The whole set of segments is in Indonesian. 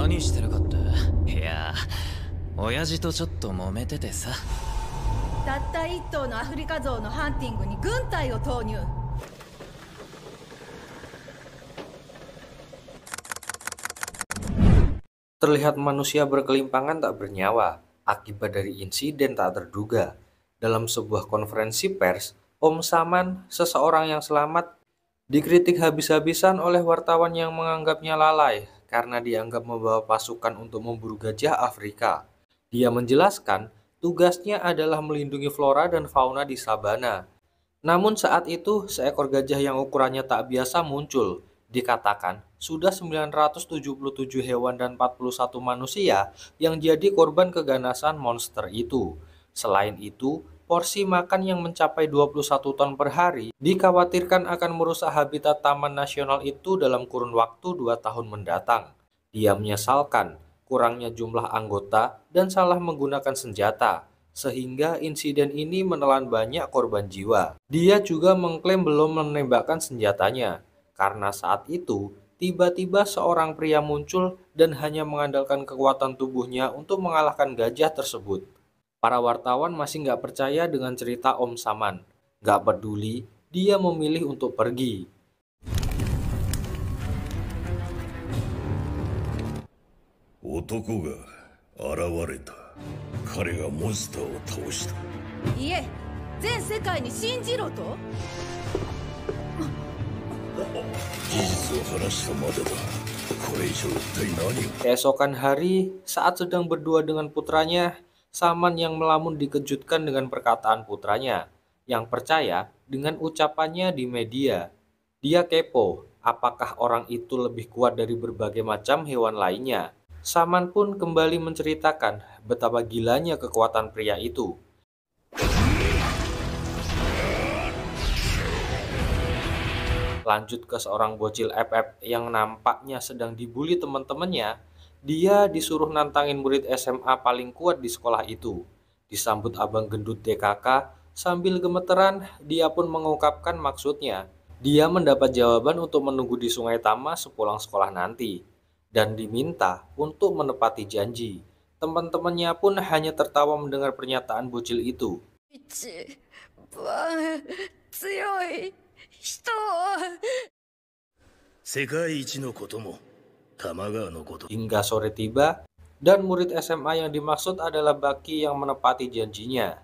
何してるかって、いや、親父とちょっと揉めててさ。たった一頭のアフリカゾウのハンティングに軍隊を投入。Terlihat manusia berkelimpangan tak bernyawa akibat dari insiden tak terduga. Dalam sebuah konferensi pers, Om Saman, seseorang yang selamat, dikritik habis-habisan oleh wartawan yang menganggapnya lalai karena dianggap membawa pasukan untuk memburu gajah Afrika. Dia menjelaskan tugasnya adalah melindungi flora dan fauna di sabana. Namun saat itu seekor gajah yang ukurannya tak biasa muncul. Dikatakan sudah 977 hewan dan 41 manusia yang jadi korban keganasan monster itu. Selain itu, porsi makan yang mencapai 21 ton per hari dikhawatirkan akan merusak habitat taman nasional itu dalam kurun waktu 2 tahun mendatang. Dia menyesalkan kurangnya jumlah anggota dan salah menggunakan senjata, sehingga insiden ini menelan banyak korban jiwa. Dia juga mengklaim belum menembakkan senjatanya, karena saat itu tiba-tiba seorang pria muncul dan hanya mengandalkan kekuatan tubuhnya untuk mengalahkan gajah tersebut. Para wartawan masih nggak percaya dengan cerita Om Saman. Nggak peduli, dia memilih untuk pergi. Iye, 全世界に信じろと? Keesokan hari, saat sedang berdua dengan putranya, Saman yang melamun dikejutkan dengan perkataan putranya, yang percaya dengan ucapannya di media. Dia kepo, apakah orang itu lebih kuat dari berbagai macam hewan lainnya. Saman pun kembali menceritakan betapa gilanya kekuatan pria itu. Lanjut ke seorang bocil FF yang nampaknya sedang dibully teman-temannya. Dia disuruh nantangin murid SMA paling kuat di sekolah itu. Disambut abang gendut DKK sambil gemeteran, dia pun mengungkapkan maksudnya. Dia mendapat jawaban untuk menunggu di Sungai Tama sepulang sekolah nanti, dan diminta untuk menepati janji. Teman-temannya pun hanya tertawa mendengar pernyataan bocil itu. Hingga sore tiba, dan murid SMA yang dimaksud adalah Baki yang menepati janjinya.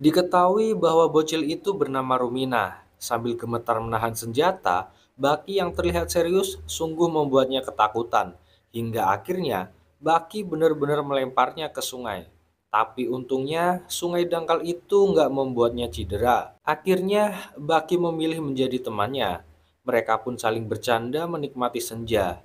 Diketahui bahwa bocil itu bernama Rumina. Sambil gemetar menahan senjata, Baki yang terlihat serius sungguh membuatnya ketakutan. Hingga akhirnya, Baki benar-benar melemparnya ke sungai. Tapi untungnya sungai dangkal itu nggak membuatnya cedera. Akhirnya Baki memilih menjadi temannya. Mereka pun saling bercanda menikmati senja.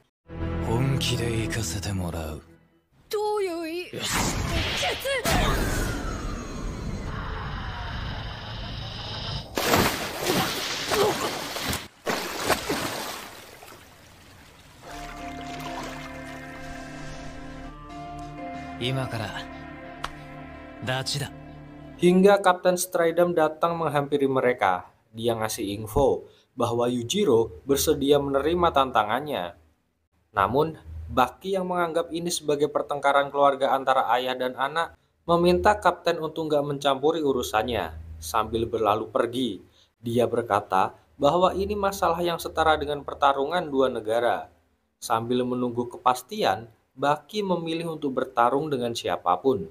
Hingga Kapten Stridham datang menghampiri mereka. Dia ngasih info bahwa Yujiro bersedia menerima tantangannya. Namun, Baki yang menganggap ini sebagai pertengkaran keluarga antara ayah dan anak, meminta Kapten untuk nggak mencampuri urusannya. Sambil berlalu pergi, dia berkata bahwa ini masalah yang setara dengan pertarungan dua negara. Sambil menunggu kepastian, Baki memilih untuk bertarung dengan siapapun.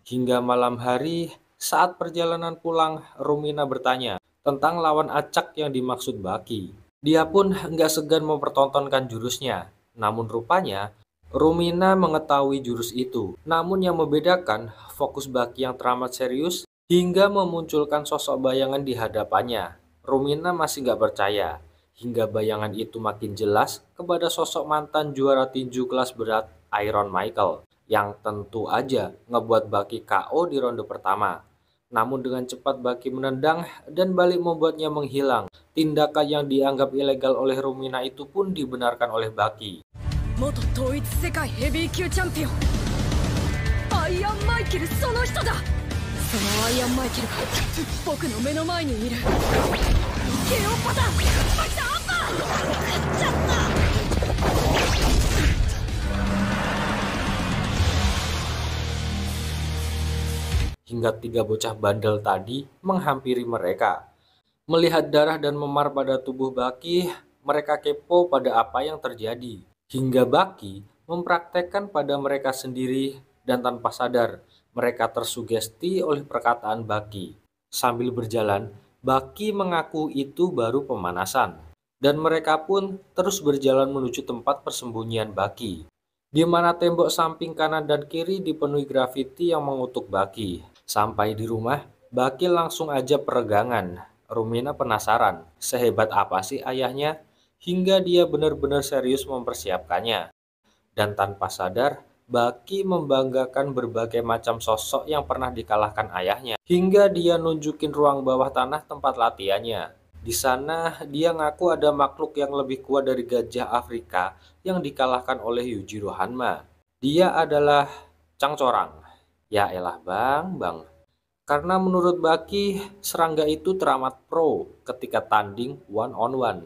Hingga malam hari, saat perjalanan pulang, Rumina bertanya tentang lawan acak yang dimaksud Baki. Dia pun nggak segan mempertontonkan jurusnya. Namun rupanya, Rumina mengetahui jurus itu. Namun yang membedakan, fokus Baki yang teramat serius hingga memunculkan sosok bayangan di hadapannya. Rumina masih nggak percaya, hingga bayangan itu makin jelas kepada sosok mantan juara tinju kelas berat Iron Michael, yang tentu aja ngebuat Baki KO di ronde pertama. Namun dengan cepat Baki menendang dan balik membuatnya menghilang. Tindakan yang dianggap ilegal oleh Rumina itu pun dibenarkan oleh Baki. そのアイアンマイケルが僕の目の前にいる。KO パターン。バキさんアッパー。食っちゃった。Hingga 3 bocah bandel tadi menghampiri mereka. Melihat darah dan memar pada tubuh Baki, mereka kepo pada apa yang terjadi. Hingga Baki mempraktekkan pada mereka sendiri dan tanpa sadar mereka tersugesti oleh perkataan Baki. Sambil berjalan, Baki mengaku itu baru pemanasan. Dan mereka pun terus berjalan menuju tempat persembunyian Baki, di mana tembok samping kanan dan kiri dipenuhi grafiti yang mengutuk Baki. Sampai di rumah, Baki langsung aja peregangan. Rumina penasaran, sehebat apa sih ayahnya, hingga dia benar-benar serius mempersiapkannya. Dan tanpa sadar, Baki membanggakan berbagai macam sosok yang pernah dikalahkan ayahnya, hingga dia nunjukin ruang bawah tanah tempat latihannya. Di sana, dia ngaku ada makhluk yang lebih kuat dari gajah Afrika yang dikalahkan oleh Yujiro Hanma. Dia adalah Cangcorang. Ya elah bang. Karena menurut Baki, serangga itu teramat pro ketika tanding one on one.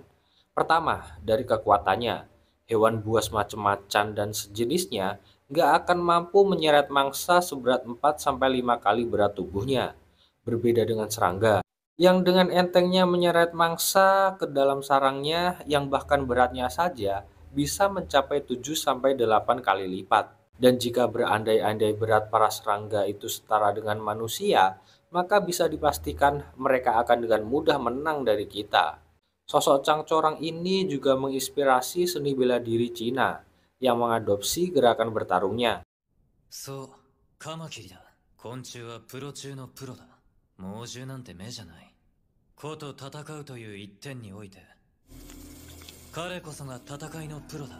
Pertama, dari kekuatannya, hewan buas macam-macam dan sejenisnya nggak akan mampu menyeret mangsa seberat 4-5 kali berat tubuhnya. Berbeda dengan serangga, yang dengan entengnya menyeret mangsa ke dalam sarangnya yang bahkan beratnya saja bisa mencapai 7-8 kali lipat. Dan jika berandai-andai berat para serangga itu setara dengan manusia, maka bisa dipastikan mereka akan dengan mudah menang dari kita. Sosok Cangcorang ini juga menginspirasi seni bela diri Cina yang mengadopsi gerakan bertarungnya. So, Kamakiri da. Konchu wa puro chū no puro da. Moujū nante me janai. Koto tatakau toyu itten ni oite. Kare koso ga tatakai no puro da.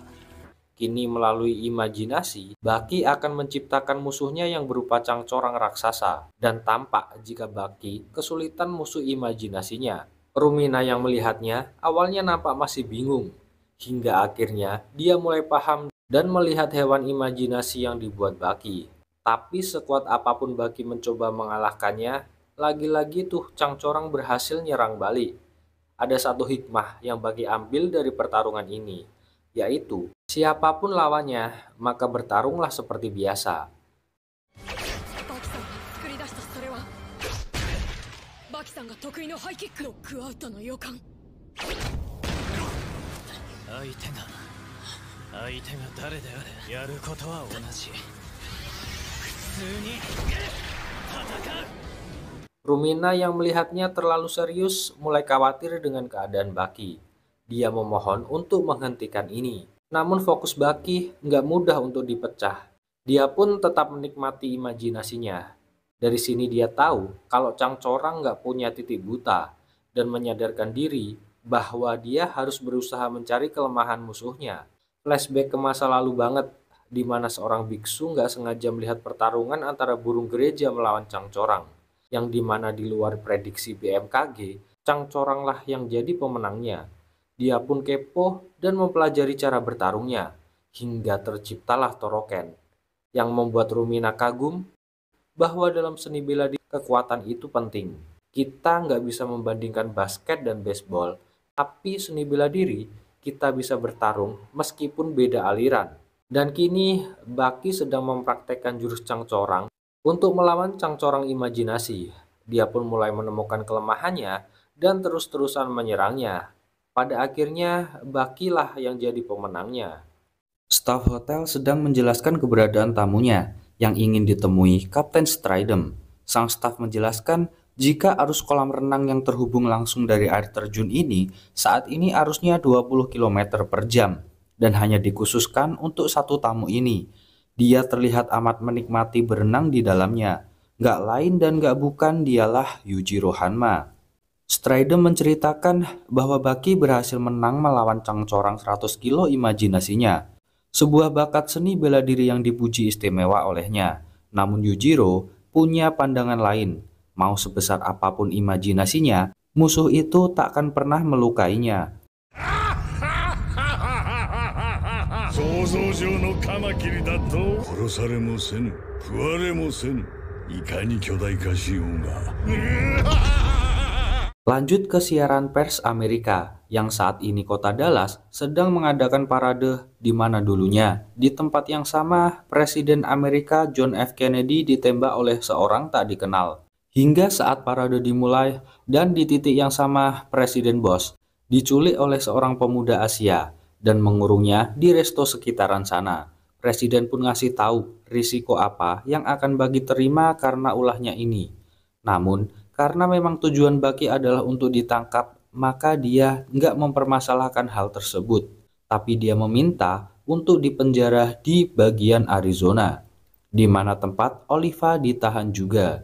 Kini melalui imajinasi, Baki akan menciptakan musuhnya yang berupa Cangcorang raksasa. Dan tampak jika Baki kesulitan musuh imajinasinya. Rumina yang melihatnya awalnya nampak masih bingung. Hingga akhirnya dia mulai paham dan melihat hewan imajinasi yang dibuat Baki. Tapi sekuat apapun Baki mencoba mengalahkannya, lagi-lagi tuh Cangcorang berhasil nyerang balik. Ada satu hikmah yang Baki ambil dari pertarungan ini, yaitu siapapun lawannya, maka bertarunglah seperti biasa. Rumina yang melihatnya terlalu serius mulai khawatir dengan keadaan Baki. Dia memohon untuk menghentikan ini. Namun fokus Baki nggak mudah untuk dipecah. Dia pun tetap menikmati imajinasinya. Dari sini dia tahu kalau Cangcorang nggak punya titik buta dan menyadarkan diri bahwa dia harus berusaha mencari kelemahan musuhnya. Flashback ke masa lalu banget, di mana seorang biksu nggak sengaja melihat pertarungan antara burung gereja melawan Cangcorang, yang dimana di luar prediksi BMKG, Cangcorang lah yang jadi pemenangnya. Dia pun kepo dan mempelajari cara bertarungnya, hingga terciptalah Toroken, yang membuat Rumina kagum bahwa dalam seni bela diri kekuatan itu penting. Kita nggak bisa membandingkan basket dan baseball, tapi seni bela diri kita bisa bertarung meskipun beda aliran. Dan kini Baki sedang mempraktekkan jurus Cangcorang untuk melawan Cangcorang imajinasi. Dia pun mulai menemukan kelemahannya dan terus-terusan menyerangnya. Pada akhirnya, Baki lah yang jadi pemenangnya. Staf hotel sedang menjelaskan keberadaan tamunya yang ingin ditemui Kapten Stridem. Sang staf menjelaskan jika arus kolam renang yang terhubung langsung dari air terjun ini saat ini arusnya 20 km per jam dan hanya dikhususkan untuk satu tamu ini. Dia terlihat amat menikmati berenang di dalamnya. Gak lain dan gak bukan dialah Yujiro Hanma. Stridem menceritakan bahwa Baki berhasil menang melawan Cangcorang 100 kilo imajinasinya. Sebuah bakat seni bela diri yang dipuji istimewa olehnya. Namun Yujiro punya pandangan lain. Mau sebesar apapun imajinasinya, musuh itu tak akan pernah melukainya. いかに巨大化しようが。 Lanjut ke siaran pers Amerika, yang saat ini kota Dallas sedang mengadakan parade di mana dulunya di tempat yang sama Presiden Amerika John F. Kennedy ditembak oleh seorang tak dikenal. Hingga saat parade dimulai dan di titik yang sama Presiden Bush diculik oleh seorang pemuda Asia dan mengurungnya di resto sekitaran sana. Presiden pun ngasih tahu risiko apa yang akan Bucky terima karena ulahnya ini. Namun karena memang tujuan Bucky adalah untuk ditangkap, maka dia nggak mempermasalahkan hal tersebut. Tapi dia meminta untuk dipenjara di bagian Arizona, di mana tempat Oliva ditahan juga.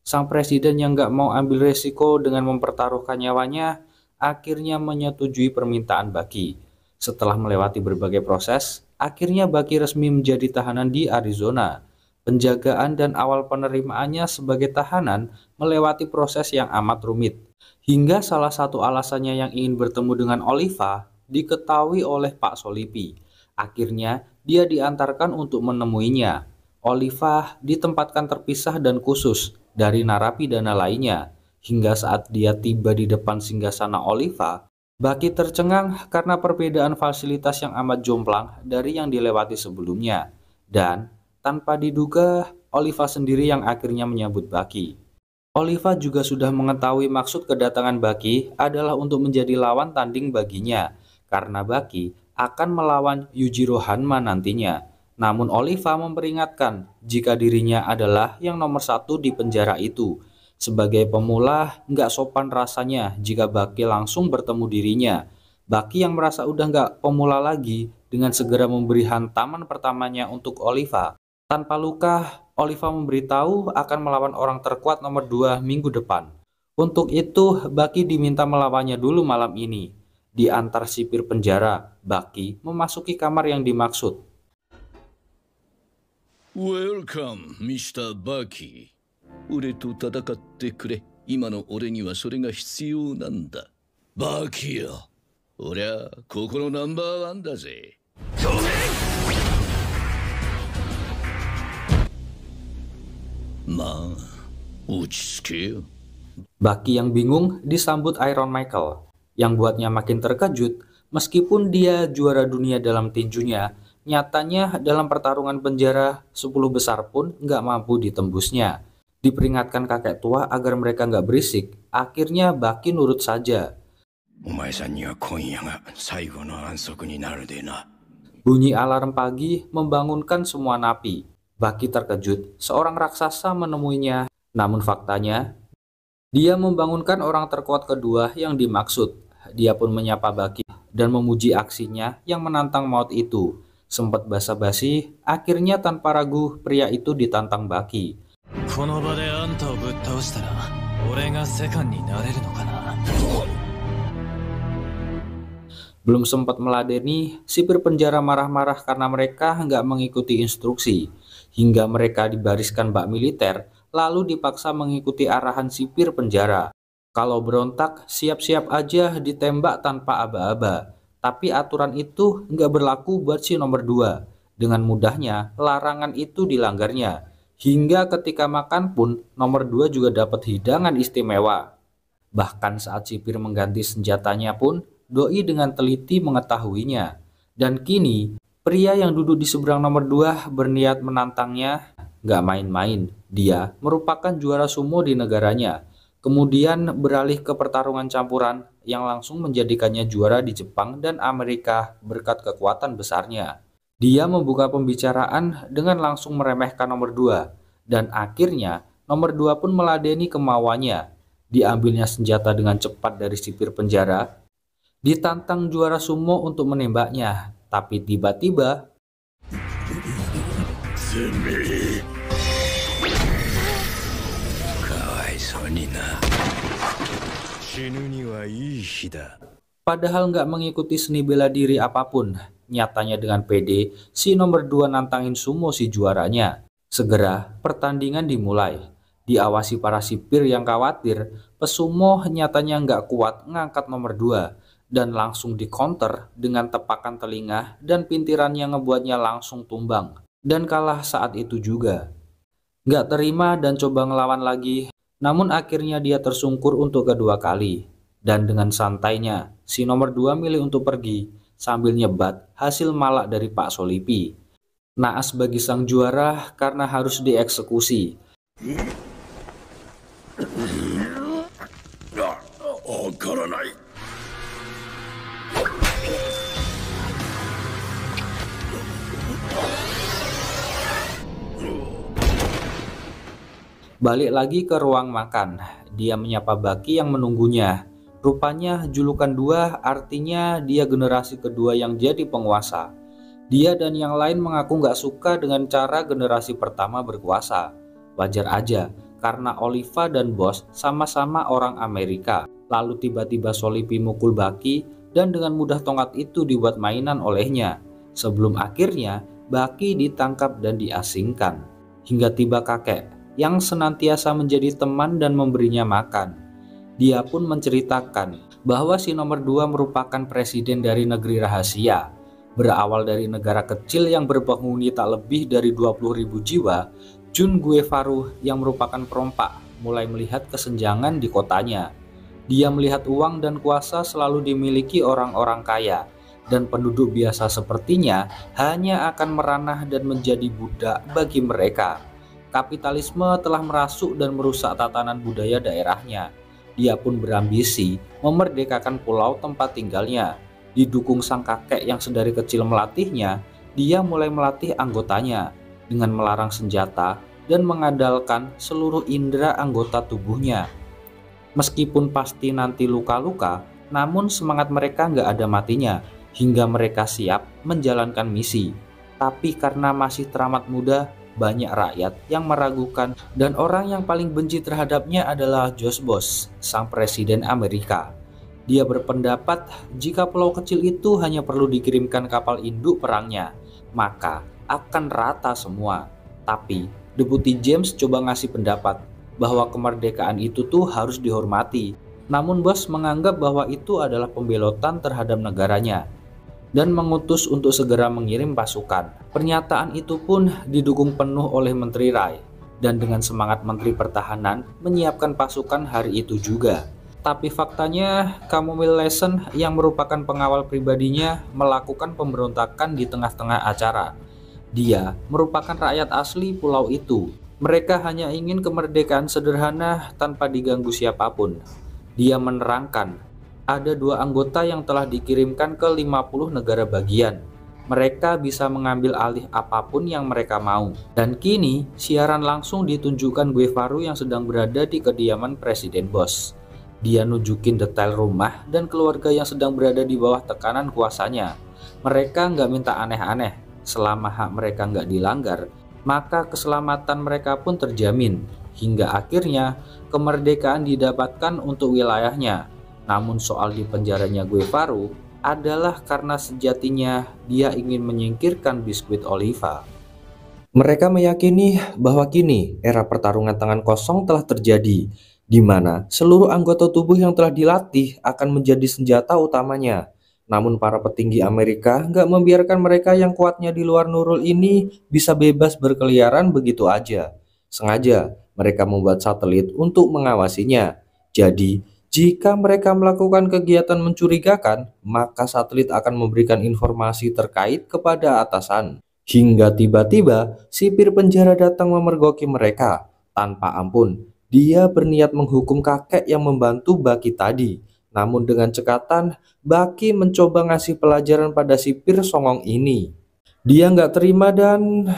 Sang presiden yang nggak mau ambil resiko dengan mempertaruhkan nyawanya, akhirnya menyetujui permintaan Bucky. Setelah melewati berbagai proses, akhirnya Bucky resmi menjadi tahanan di Arizona. Penjagaan dan awal penerimaannya sebagai tahanan melewati proses yang amat rumit. Hingga salah satu alasannya yang ingin bertemu dengan Oliva diketahui oleh Pak Solipi. Akhirnya dia diantarkan untuk menemuinya. Oliva ditempatkan terpisah dan khusus dari narapidana lainnya. Hingga saat dia tiba di depan singgasana Oliva, Bucky tercengang karena perbedaan fasilitas yang amat jomplang dari yang dilewati sebelumnya. Dan tanpa diduga, Oliva sendiri yang akhirnya menyambut Bucky. Oliva juga sudah mengetahui maksud kedatangan Bucky adalah untuk menjadi lawan tanding baginya, karena Bucky akan melawan Yujiro Hanma nantinya. Namun Oliva memperingatkan jika dirinya adalah yang nomor 1 di penjara itu. Sebagai pemula, nggak sopan rasanya jika Bucky langsung bertemu dirinya. Bucky yang merasa udah nggak pemula lagi dengan segera memberi hantaman pertamanya untuk Oliva. Tanpa luka, Oliva memberitahu akan melawan orang terkuat nomor 2 minggu depan. Untuk itu, Bucky diminta melawannya dulu malam ini. Di antar sipir penjara, Bucky memasuki kamar yang dimaksud. Welcome, Mr. Bucky. 俺と戦ってくれ。今の俺にはそれが必要なんだ。バキよ。俺はここのナンバーワンだぜ。ごめん。まあ、落ち着けよ。Bucky yang bingung disambut Iron Michael, yang buatnya makin terkejut meskipun dia juara dunia dalam tinjunya. Nyatanya dalam pertarungan penjara 10 besar pun nggak mampu ditembusnya. Diperingatkan kakek tua agar mereka nggak berisik, akhirnya Bucky nurut saja. Bunyi alarm pagi membangunkan semua napi. Bucky terkejut, seorang raksasa menemuinya. Namun faktanya, dia membangunkan orang terkuat kedua yang dimaksud. Dia pun menyapa Bucky dan memuji aksinya yang menantang maut itu. Sempat basa-basi, akhirnya tanpa ragu pria itu ditantang Bucky. Belum sempat meladeni, sipir penjara marah-marah karena mereka nggak mengikuti instruksi. Hingga mereka dibariskan bak militer, lalu dipaksa mengikuti arahan sipir penjara. Kalau berontak, siap-siap aja ditembak tanpa aba-aba. Tapi aturan itu nggak berlaku buat si nomor 2. Dengan mudahnya, larangan itu dilanggarnya. Hingga ketika makan pun, nomor 2 juga dapat hidangan istimewa. Bahkan saat sipir mengganti senjatanya pun, Doi dengan teliti mengetahuinya. Dan kini, pria yang duduk di seberang nomor 2 berniat menantangnya. Gak main-main, dia merupakan juara sumo di negaranya. Kemudian beralih ke pertarungan campuran yang langsung menjadikannya juara di Jepang dan Amerika berkat kekuatan besarnya. Dia membuka pembicaraan dengan langsung meremehkan nomor 2. Dan akhirnya, nomor 2 pun meladeni kemauannya. Diambilnya senjata dengan cepat dari sipir penjara. Ditantang juara sumo untuk menembaknya, tapi tiba-tiba padahal nggak mengikuti seni bela diri apapun, nyatanya dengan pede si nomor 2 nantangin sumo si juaranya. Segera pertandingan dimulai. Diawasi para sipir yang khawatir, pesumo nyatanya nggak kuat ngangkat nomor 2. Dan langsung dikonter dengan tepakan telinga dan pintiran yang ngebuatnya langsung tumbang dan kalah saat itu juga. Nggak terima dan coba ngelawan lagi, namun akhirnya dia tersungkur untuk kedua kali. Dan dengan santainya, si nomor 2 milih untuk pergi sambil nyebat hasil malak dari Pak Solipi. Naas bagi sang juara karena harus dieksekusi. Balik lagi ke ruang makan, dia menyapa Baki yang menunggunya. Rupanya julukan 2 artinya dia generasi kedua yang jadi penguasa. Dia dan yang lain mengaku nggak suka dengan cara generasi pertama berkuasa. Wajar aja, karena Oliva dan Bos sama-sama orang Amerika. Lalu tiba-tiba Solipi mukul Baki dan dengan mudah tongkat itu dibuat mainan olehnya. Sebelum akhirnya Baki ditangkap dan diasingkan. Hingga tiba kakek yang senantiasa menjadi teman dan memberinya makan. Dia pun menceritakan bahwa si nomor 2 merupakan presiden dari negeri rahasia. Berawal dari negara kecil yang berpenghuni tak lebih dari 20.000 jiwa, Jun Guevaru yang merupakan perompak mulai melihat kesenjangan di kotanya. Dia melihat uang dan kuasa selalu dimiliki orang-orang kaya, dan penduduk biasa sepertinya hanya akan meranah dan menjadi budak bagi mereka. Kapitalisme telah merasuk dan merusak tatanan budaya daerahnya. Dia pun berambisi memerdekakan pulau tempat tinggalnya. Didukung sang kakek yang sedari kecil melatihnya, dia mulai melatih anggotanya dengan melarang senjata dan mengandalkan seluruh indera anggota tubuhnya. Meskipun pasti nanti luka-luka, namun semangat mereka nggak ada matinya hingga mereka siap menjalankan misi. Tapi karena masih teramat muda, banyak rakyat yang meragukan dan orang yang paling benci terhadapnya adalah George Bush, sang presiden Amerika. Dia berpendapat jika pulau kecil itu hanya perlu dikirimkan kapal induk perangnya, maka akan rata semua. Tapi Deputi James coba ngasih pendapat bahwa kemerdekaan itu tuh harus dihormati. Namun Bush menganggap bahwa itu adalah pembelotan terhadap negaranya dan mengutus untuk segera mengirim pasukan. Pernyataan itu pun didukung penuh oleh Menteri Rai, dan dengan semangat Menteri Pertahanan menyiapkan pasukan hari itu juga. Tapi faktanya Kamomil Lesson yang merupakan pengawal pribadinya melakukan pemberontakan di tengah-tengah acara. Dia merupakan rakyat asli pulau itu. Mereka hanya ingin kemerdekaan sederhana tanpa diganggu siapapun. Dia menerangkan ada 2 anggota yang telah dikirimkan ke 50 negara bagian. Mereka bisa mengambil alih apapun yang mereka mau. Dan kini siaran langsung ditunjukkan Guevaru yang sedang berada di kediaman Presiden Bush. Dia nunjukin detail rumah dan keluarga yang sedang berada di bawah tekanan kuasanya. Mereka nggak minta aneh-aneh. Selama hak mereka nggak dilanggar, maka keselamatan mereka pun terjamin. Hingga akhirnya kemerdekaan didapatkan untuk wilayahnya. Namun soal dipenjaranya Guevaru adalah karena sejatinya dia ingin menyingkirkan biskuit Oliva. Mereka meyakini bahwa kini era pertarungan tangan kosong telah terjadi, di mana seluruh anggota tubuh yang telah dilatih akan menjadi senjata utamanya. Namun para petinggi Amerika nggak membiarkan mereka yang kuatnya di luar Nurul ini bisa bebas berkeliaran begitu aja. Sengaja mereka membuat satelit untuk mengawasinya. Jadi jika mereka melakukan kegiatan mencurigakan, maka satelit akan memberikan informasi terkait kepada atasan. Hingga tiba-tiba sipir penjara datang memergoki mereka tanpa ampun. Dia berniat menghukum kakek yang membantu Baki tadi. Namun dengan cekatan, Baki mencoba ngasih pelajaran pada sipir songong ini. Dia nggak terima dan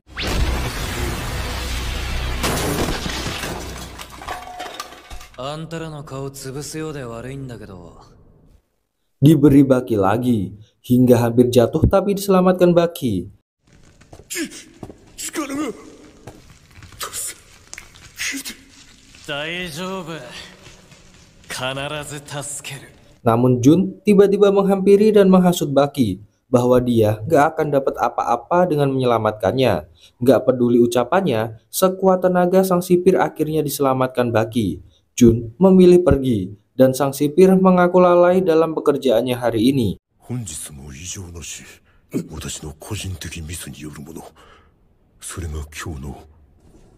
diberi Baki lagi, hingga hampir jatuh tapi diselamatkan Baki. Namun Jun tiba-tiba menghampiri dan menghasut Baki bahwa dia gak akan dapat apa-apa dengan menyelamatkannya. Gak peduli ucapannya, sekuat tenaga sang sipir akhirnya diselamatkan Baki. Jun memilih pergi, dan sang sipir mengaku lalai dalam pekerjaannya hari ini.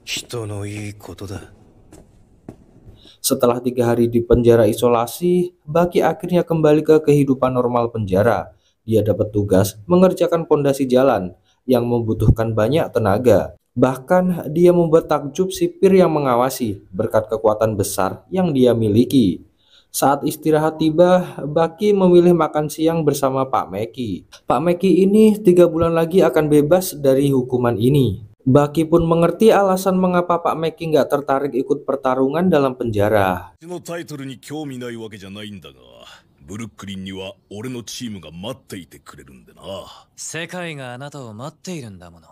人のいいことだ。 Setelah 3 hari di penjara isolasi, Baki akhirnya kembali ke kehidupan normal penjara. Dia dapat tugas mengerjakan pondasi jalan yang membutuhkan banyak tenaga. Bahkan dia membuat takjub sipir yang mengawasi berkat kekuatan besar yang dia miliki. Saat istirahat tiba, Baki memilih makan siang bersama Pak Meki. Pak Meki ini 3 bulan lagi akan bebas dari hukuman ini. Baki pun mengerti alasan mengapa Pak Meki nggak tertarik ikut pertarungan dalam penjara. のタイトルに興味ないわけじゃないんだが、ブルックリンには俺のチームが待っていてくれるんでな。世界があなたを待っているんだもの。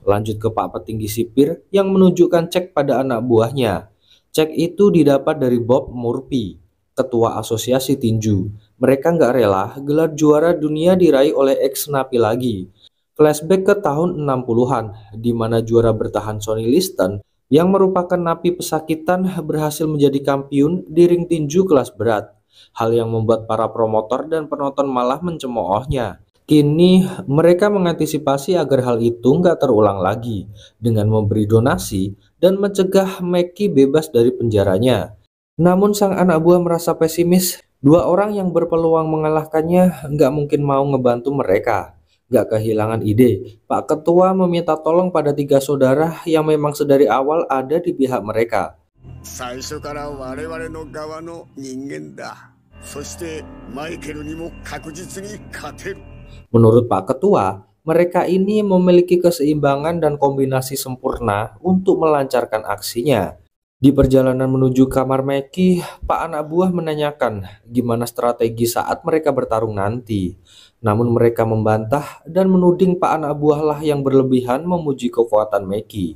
Lanjut ke Pak Petinggi Sipir yang menunjukkan cek pada anak buahnya. Cek itu didapat dari Bob Murphy, ketua asosiasi tinju. Mereka nggak rela gelar juara dunia diraih oleh ex-napi lagi. Flashback ke tahun 60-an, di mana juara bertahan Sonny Liston yang merupakan napi pesakitan berhasil menjadi kampiun di ring tinju kelas berat. Hal yang membuat para promotor dan penonton malah mencemoohnya. Kini mereka mengantisipasi agar hal itu nggak terulang lagi dengan memberi donasi dan mencegah Meki bebas dari penjaranya. Namun sang anak buah merasa pesimis. 2 orang yang berpeluang mengalahkannya nggak mungkin mau ngebantu mereka. Gak kehilangan ide, Pak Ketua meminta tolong pada 3 saudara yang memang sedari awal ada di pihak mereka. 最初から我々の側の人間だ。そしてマイケルにも確実に勝てる。 Menurut Pak Ketua, mereka ini memiliki keseimbangan dan kombinasi sempurna untuk melancarkan aksinya. Di perjalanan menuju kamar Meki, Pak anak buah menanyakan gimana strategi saat mereka bertarung nanti. Namun mereka membantah dan menuding Pak anak buah lah yang berlebihan memuji kekuatan Meki.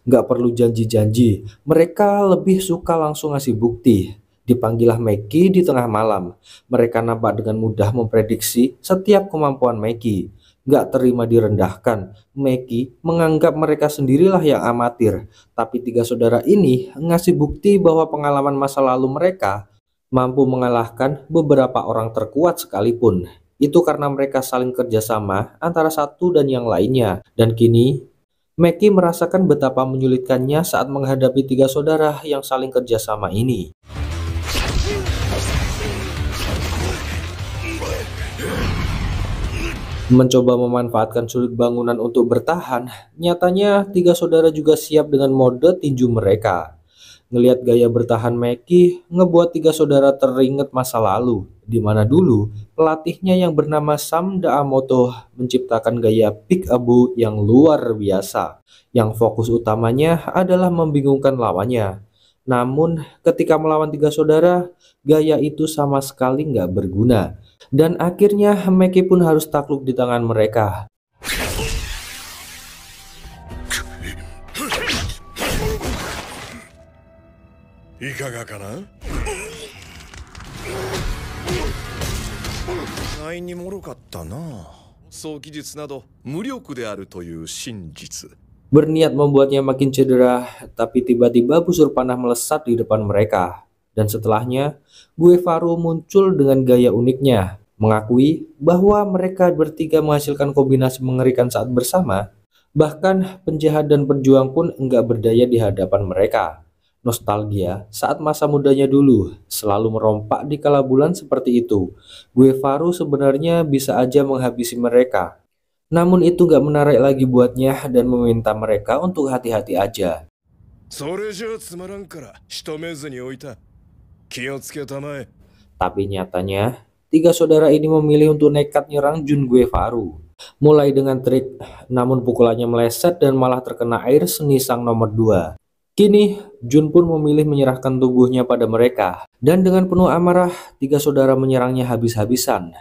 Nggak perlu janji-janji, mereka lebih suka langsung ngasih bukti. Dipanggillah Meki di tengah malam. Mereka nampak dengan mudah memprediksi setiap kemampuan Meki. Nggak terima direndahkan, Meki menganggap mereka sendirilah yang amatir. Tapi 3 saudara ini ngasih bukti bahwa pengalaman masa lalu mereka mampu mengalahkan beberapa orang terkuat sekalipun. Itu karena mereka saling kerjasama antara satu dan yang lainnya. Dan kini Meki merasakan betapa menyulitkannya saat menghadapi 3 saudara yang saling kerjasama ini. Mencoba memanfaatkan sudut bangunan untuk bertahan, nyatanya 3 saudara juga siap dengan mode tinju mereka. Ngelihat gaya bertahan Meki, ngebuat 3 saudara teringat masa lalu, di mana dulu pelatihnya yang bernama Sam Daamoto menciptakan gaya peek-a-boo yang luar biasa, yang fokus utamanya adalah membingungkan lawannya. Namun ketika melawan 3 saudara, gaya itu sama sekali nggak berguna. Dan akhirnya Meki pun harus takluk di tangan mereka. Berniat membuatnya makin cedera, tapi tiba-tiba busur panah melesat di depan mereka. Dan setelahnya, Guevara muncul dengan gaya uniknya, mengakui bahwa mereka bertiga menghasilkan kombinasi mengerikan saat bersama. Bahkan penjahat dan pejuang pun enggak berdaya di hadapan mereka. Nostalgia saat masa mudanya dulu selalu merompak di kala bulan seperti itu. Guevara sebenarnya bisa aja menghabisi mereka. Namun itu enggak menarik lagi buatnya dan meminta mereka untuk hati-hati aja. Tapi nyatanya, 3 saudara ini memilih untuk nekat nyerang Jun Guevara. Mulai dengan trik, namun pukulannya meleset dan malah terkena air seni sang nomor 2. Kini, Jun pun memilih menyerahkan tubuhnya pada mereka. Dan dengan penuh amarah, 3 saudara menyerangnya habis-habisan.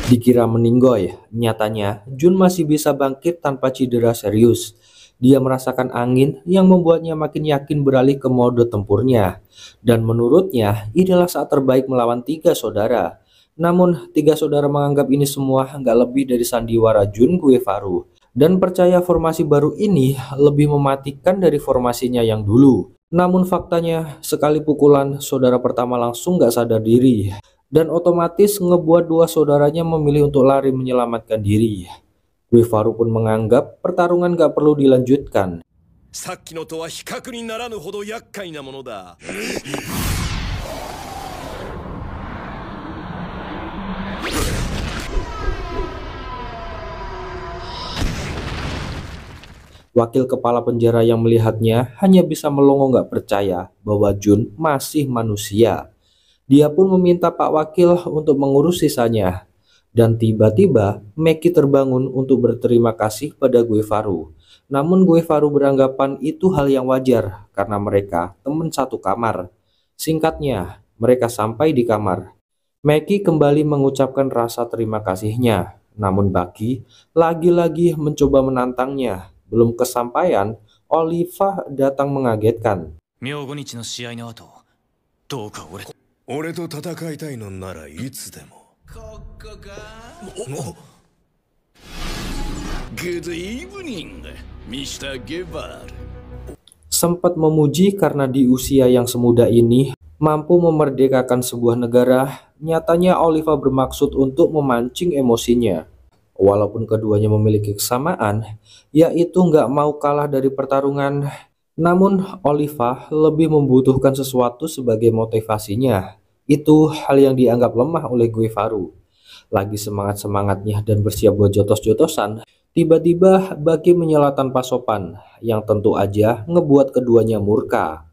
Dikira meninggoy, nyatanya Jun masih bisa bangkit tanpa cedera serius. Dia merasakan angin yang membuatnya makin yakin beralih ke mode tempurnya. Dan menurutnya, inilah saat terbaik melawan 3 saudara. Namun, 3 saudara menganggap ini semua nggak lebih dari sandiwara Jun Guevara. Dan percaya formasi baru ini lebih mematikan dari formasinya yang dulu. Namun faktanya, sekali pukulan, saudara pertama langsung gak sadar diri. Dan otomatis ngebuat dua saudaranya memilih untuk lari menyelamatkan diri. Guevara pun menganggap pertarungan gak perlu dilanjutkan. さっきのとは比較にならぬほど厄介なものだ。 Wakil kepala penjara yang melihatnya hanya bisa melongo gak percaya bahwa Jun masih manusia. Dia pun meminta Pak Wakil untuk mengurus sisanya. Dan tiba-tiba Meki terbangun untuk berterima kasih pada Guevara. Namun Guevara beranggapan itu hal yang wajar karena mereka teman satu kamar. Singkatnya, mereka sampai di kamar. Meki kembali mengucapkan rasa terima kasihnya. Namun Baki lagi-lagi mencoba menantangnya. Belum kesampaian, Oliva datang mengagetkan. 明後日の試合の後、どうか俺と戦いたいのならいつでも。ここか。Good evening, Mr. Guevara. Sempat memuji karena di usia yang semuda ini mampu memerdekakan sebuah negara. Nyatanya Oliva bermaksud untuk memancing emosinya. Walaupun keduanya memiliki kesamaan, yaitu nggak mau kalah dari pertarungan. Namun Oliva lebih membutuhkan sesuatu sebagai motivasinya. Itu hal yang dianggap lemah oleh Guevara. Lagi semangat-semangatnya dan bersiap buat jotos-jotosan, tiba-tiba Baki menyela tanpa sopan, yang tentu aja ngebuat keduanya murka.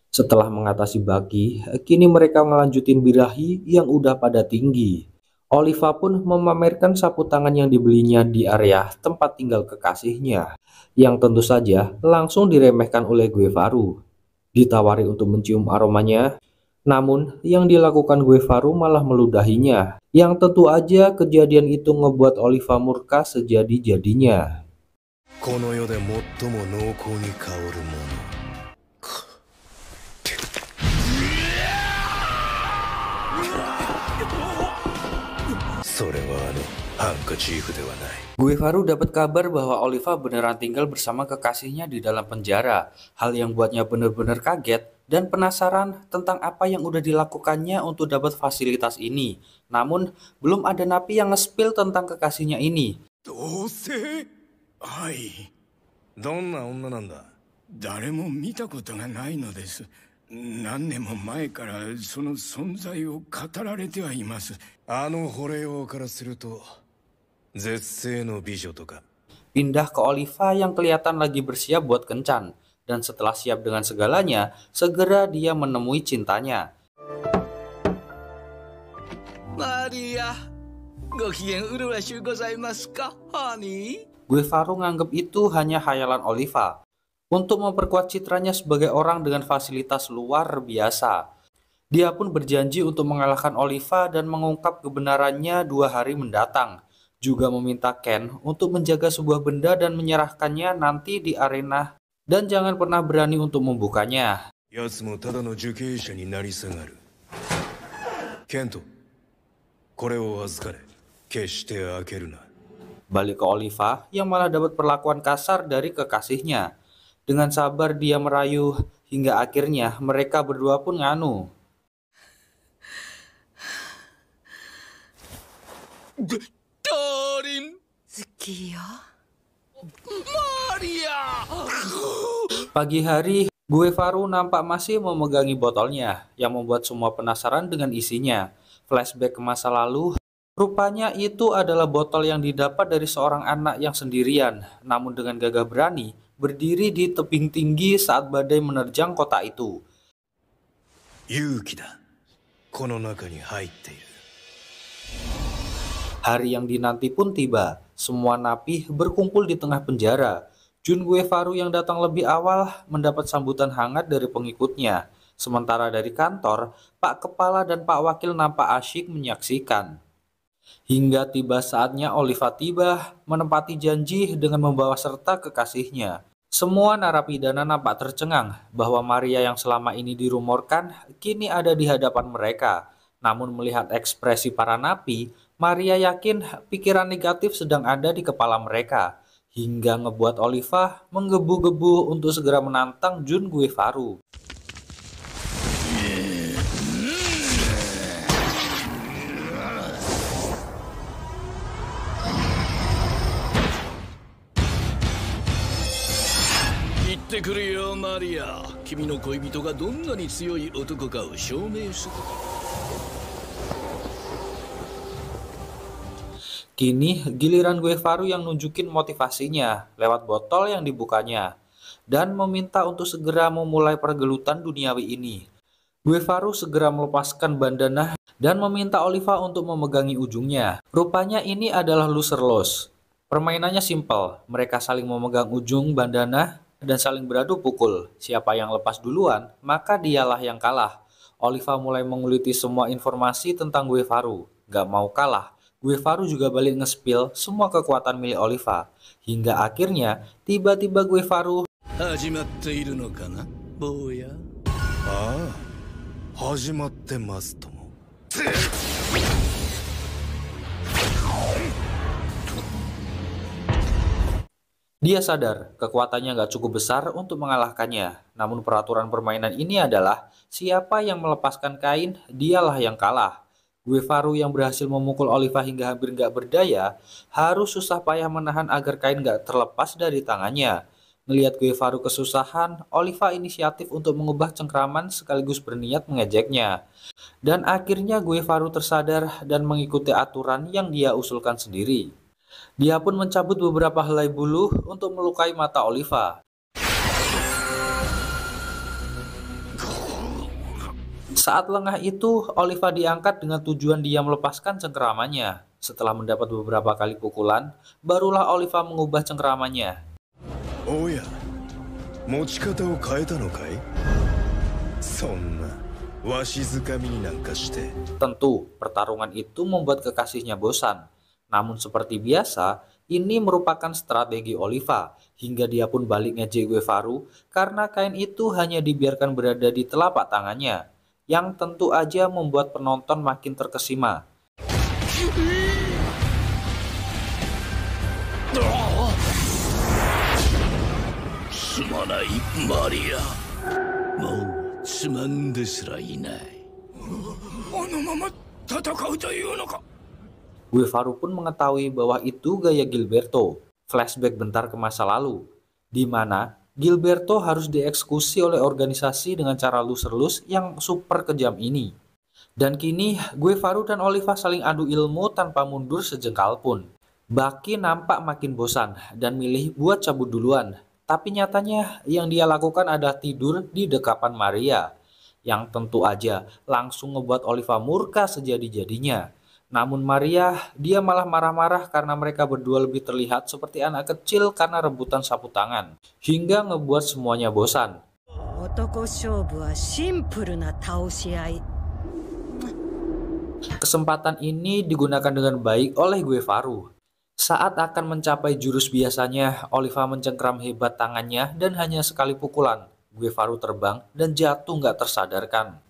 Setelah mengatasi Baki, kini mereka ngelanjutin birahi yang udah pada tinggi. Oliva pun memamerkan sapu tangan yang dibelinya di area tempat tinggal kekasihnya, yang tentu saja langsung diremehkan oleh Guevara. Ditawari untuk mencium aromanya, namun yang dilakukan Guevara malah meludahinya, yang tentu aja kejadian itu ngebuat Oliva murka sejadi-jadinya. Guevara dapat kabar bahwa Oliva beneran tinggal bersama kekasihnya di dalam penjara. Hal yang buatnya benar-benar kaget dan penasaran tentang apa yang udah dilakukannya untuk dapat fasilitas ini. Namun belum ada napi yang nge-spill tentang kekasihnya ini. はい。どんな女なんだ。誰も見たことがないのです。何年も前からその存在を語られてはいます。あの惚れようからすると絶世の美女とか。Pindah ke Oliva yang kelihatan lagi bersiap buat kencan. Dan setelah siap dengan segalanya, segera dia menemui cintanya. Maria, gokigen ururashu gozaimasu ka, honey? Guevara nganggep itu hanya khayalan Oliva untuk memperkuat citranya sebagai orang dengan fasilitas luar biasa. Dia pun berjanji untuk mengalahkan Oliva dan mengungkap kebenarannya 2 hari mendatang. Juga meminta Ken untuk menjaga sebuah benda dan menyerahkannya nanti di arena dan jangan pernah berani untuk membukanya. Balik ke Oliva yang malah dapat perlakuan kasar dari kekasihnya. Dengan sabar dia merayu hingga akhirnya mereka berdua pun nganu. Dorin, Maria. Pagi hari, Guevara nampak masih memegangi botolnya yang membuat semua penasaran dengan isinya. Flashback ke masa lalu, rupanya itu adalah botol yang didapat dari seorang anak yang sendirian, namun dengan gagah berani berdiri di tebing tinggi saat badai menerjang kota itu. Hari yang dinanti pun tiba. Semua napi berkumpul di tengah penjara. Jun Guevara yang datang lebih awal mendapat sambutan hangat dari pengikutnya. Sementara dari kantor, Pak Kepala dan Pak Wakil nampak asyik menyaksikan. Hingga tiba saatnya Oliva tiba menempati janji dengan membawa serta kekasihnya. Semua narapidana nampak tercengang bahwa Maria yang selama ini dirumorkan kini ada di hadapan mereka. Namun melihat ekspresi para napi, Maria yakin pikiran negatif sedang ada di kepala mereka, hingga ngebuat Oliva menggebu-gebu untuk segera menantang Jun Guevaru. Itte kuru yo, Maria. Kimi no koibito ga donna ni tsuyoi otoko ka o shoumei suru. Kini giliran Guevaru yang nunjukin motivasinya lewat botol yang dibukanya dan meminta untuk segera memulai pergelutan duniawi ini. Guevaru segera melepaskan bandana dan meminta Oliva untuk memegangi ujungnya. Rupanya ini adalah loser loss. Permainannya simpel, mereka saling memegang ujung bandana dan saling beradu pukul. Siapa yang lepas duluan, maka dialah yang kalah. Oliva mulai menguliti semua informasi tentang Guevaru. Gak mau kalah, Guevaru juga balik nge-spill semua kekuatan milik Oliva. Hingga akhirnya, tiba-tiba Guevaru Hajimatte iru no kana, boya? Hajimatte masu tomo. Dia sadar kekuatannya gak cukup besar untuk mengalahkannya. Namun peraturan permainan ini adalah siapa yang melepaskan kain, dialah yang kalah. Guevaru yang berhasil memukul Oliva hingga hampir gak berdaya, harus susah payah menahan agar kain gak terlepas dari tangannya. Melihat Guevaru kesusahan, Oliva inisiatif untuk mengubah cengkraman sekaligus berniat mengejeknya. Dan akhirnya Guevaru tersadar dan mengikuti aturan yang dia usulkan sendiri. Dia pun mencabut beberapa helai bulu untuk melukai mata Oliva. Saat lengah itu, Oliva diangkat dengan tujuan dia melepaskan cengkeramannya. Setelah mendapat beberapa kali pukulan, barulah Oliva mengubah cengkeramannya. Oh ya, mochikata o kaeta no kai? Sonna, washizukami ni nanka shite. Tentu, pertarungan itu membuat kekasihnya bosan. Namun seperti biasa, ini merupakan strategi Oliva, hingga dia pun balik ngejek Guevaru karena kain itu hanya dibiarkan berada di telapak tangannya, yang tentu aja membuat penonton makin terkesima. Sumanai, Maria. Mou tsuman desu ra inai. Ano mama tatakau to iu no ka? Guevaru pun mengetahui bahwa itu gaya Gilberto, flashback bentar ke masa lalu, di mana Gilberto harus dieksekusi oleh organisasi dengan cara loser-loose yang super kejam ini. Dan kini Guevaru dan Oliva saling adu ilmu tanpa mundur sejengkal pun. Baki nampak makin bosan dan milih buat cabut duluan, tapi nyatanya yang dia lakukan adalah tidur di dekapan Maria, yang tentu aja langsung ngebuat Oliva murka sejadi-jadinya. Namun Maria, dia malah marah-marah karena mereka berdua lebih terlihat seperti anak kecil karena rebutan sapu tangan, hingga ngebuat semuanya bosan. Kesempatan ini digunakan dengan baik oleh Guevaru. Saat akan mencapai jurus biasanya, Oliva mencengkram hebat tangannya dan hanya sekali pukulan. Guevaru terbang dan jatuh nggak tersadarkan.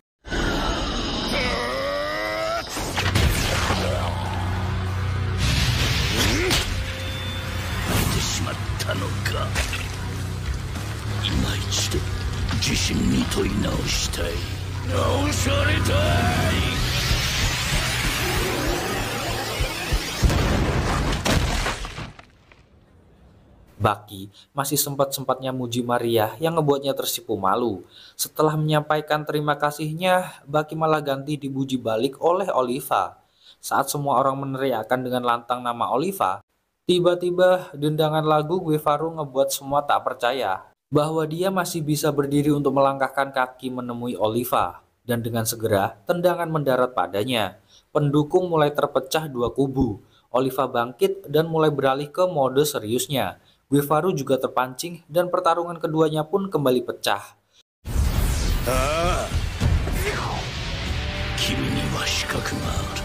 Baki masih sempat-sempatnya muji Maria yang ngebuatnya tersipu malu. Setelah menyampaikan terima kasihnya, Baki malah ganti dipuji balik oleh Oliva. Saat semua orang meneriakkan dengan lantang nama Oliva, tiba-tiba dendangan lagu Guevaru ngebuat semua tak percaya bahwa dia masih bisa berdiri untuk melangkahkan kaki menemui Oliva. Dan dengan segera, tendangan mendarat padanya. Pendukung mulai terpecah dua kubu. Oliva bangkit dan mulai beralih ke mode seriusnya. Guevaru juga terpancing dan pertarungan keduanya pun kembali pecah. Kimi ni wa shikaku ga aru.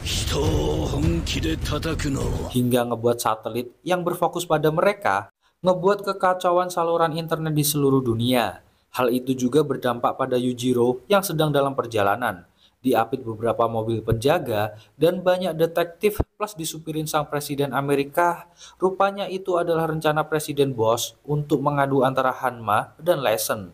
Hito o honki de tataku no. Hingga ngebuat satelit yang berfokus pada mereka, ngebuat kekacauan saluran internet di seluruh dunia. Hal itu juga berdampak pada Yujiro yang sedang dalam perjalanan. Diapit beberapa mobil penjaga dan banyak detektif plus disupirin sang presiden Amerika. Rupanya itu adalah rencana Presiden Boss untuk mengadu antara Hanma dan Lesson.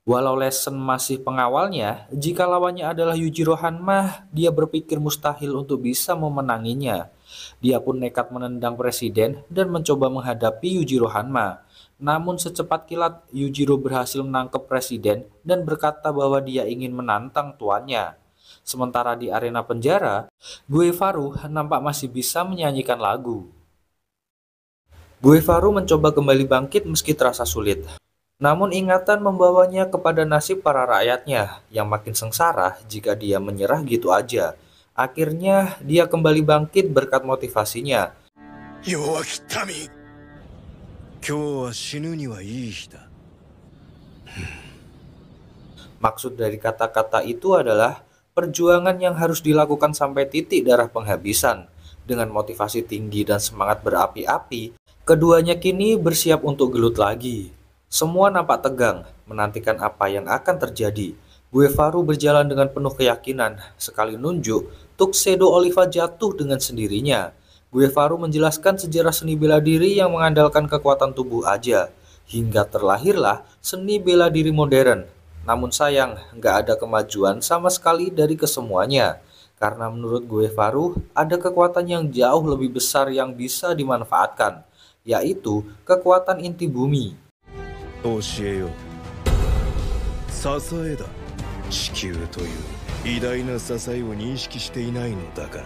Walau Lesson masih pengawalnya, jika lawannya adalah Yujiro Hanma, dia berpikir mustahil untuk bisa memenanginya. Dia pun nekat menendang presiden dan mencoba menghadapi Yujiro Hanma. Namun secepat kilat, Yujiro berhasil menangkap presiden dan berkata bahwa dia ingin menantang tuannya. Sementara di arena penjara, Guevaru nampak masih bisa menyanyikan lagu. Guevaru mencoba kembali bangkit meski terasa sulit. Namun ingatan membawanya kepada nasib para rakyatnya yang makin sengsara jika dia menyerah gitu aja. Akhirnya dia kembali bangkit berkat motivasinya. Maksud dari kata-kata itu adalah perjuangan yang harus dilakukan sampai titik darah penghabisan. Dengan motivasi tinggi dan semangat berapi-api, keduanya kini bersiap untuk gelut lagi. Semua nampak tegang, menantikan apa yang akan terjadi. Guevaru berjalan dengan penuh keyakinan, sekali nunjuk, Tuxedo Oliva jatuh dengan sendirinya. Guevaru menjelaskan sejarah seni bela diri yang mengandalkan kekuatan tubuh aja, hingga terlahirlah seni bela diri modern. Namun sayang, nggak ada kemajuan sama sekali dari kesemuanya, karena menurut Guevaru ada kekuatan yang jauh lebih besar yang bisa dimanfaatkan, yaitu kekuatan inti bumi. 教えよ支えだ地球という偉大な支えを認識していないのだから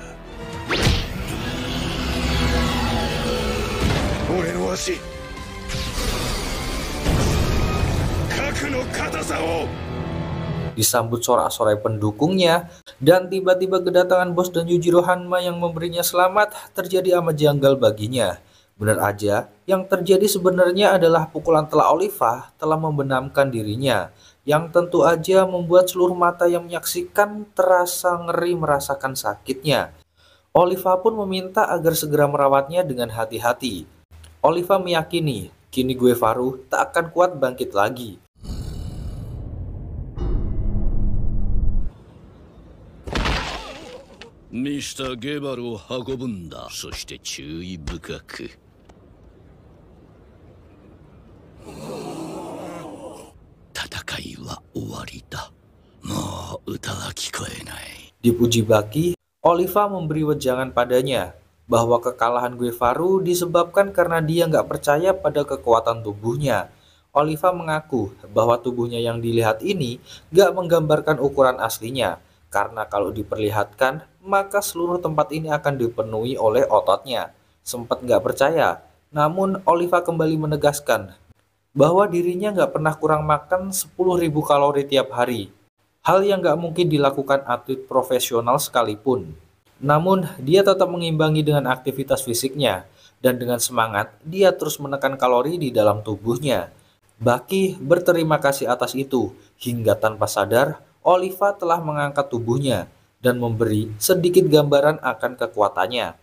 俺の足核の硬さを Disambut sorak-sorai pendukungnya, dan tiba-tiba kedatangan Bos dan Yujiro Hanma yang memberinya selamat terjadi amat janggal baginya. Benar aja, yang terjadi sebenarnya adalah pukulan telak Oliva telah membenamkan dirinya, yang tentu aja membuat seluruh mata yang menyaksikan terasa ngeri merasakan sakitnya. Oliva pun meminta agar segera merawatnya dengan hati-hati. Oliva meyakini, kini Guevaru tak akan kuat bangkit lagi. Mr. ゲバルを運ぶんだ。そして注意深く。戦いは終わりだ。もう歌は聞こえない。Dipuji Baki, Oliva memberi wejangan padanya bahwa kekalahan Guevaru disebabkan karena dia nggak percaya pada kekuatan tubuhnya. Oliva mengaku bahwa tubuhnya yang dilihat ini nggak menggambarkan ukuran aslinya, karena kalau diperlihatkan, maka seluruh tempat ini akan dipenuhi oleh ototnya. Sempat nggak percaya, namun Oliva kembali menegaskan bahwa dirinya nggak pernah kurang makan 10.000 kalori tiap hari. Hal yang nggak mungkin dilakukan atlet profesional sekalipun. Namun, dia tetap mengimbangi dengan aktivitas fisiknya, dan dengan semangat, dia terus menekan kalori di dalam tubuhnya. Baki berterima kasih atas itu, hingga tanpa sadar, Oliva telah mengangkat tubuhnya dan memberi sedikit gambaran akan kekuatannya.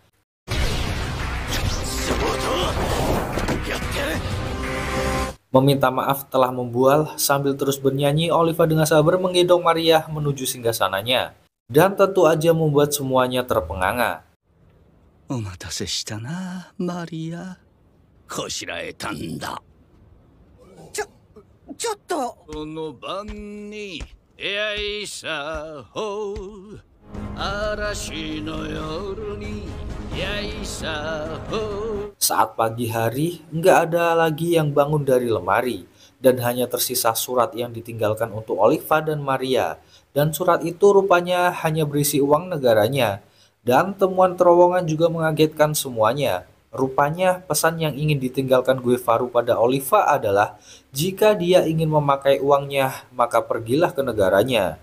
Meminta maaf telah membual, sambil terus bernyanyi, Oliva dengan sabar menggendong Maria menuju singgasananya. Dan tentu aja membuat semuanya terpenganga. お待たせしたな、マリア。こしらえたんだ。ちょっと。この晩にやいさほう、嵐の夜にやいさほう。 Saat pagi hari, nggak ada lagi yang bangun dari lemari, dan hanya tersisa surat yang ditinggalkan untuk Oliva dan Maria. Dan surat itu rupanya hanya berisi uang negaranya. Dan temuan terowongan juga mengagetkan semuanya. Rupanya pesan yang ingin ditinggalkan Guevaru pada Oliva adalah jika dia ingin memakai uangnya, maka pergilah ke negaranya.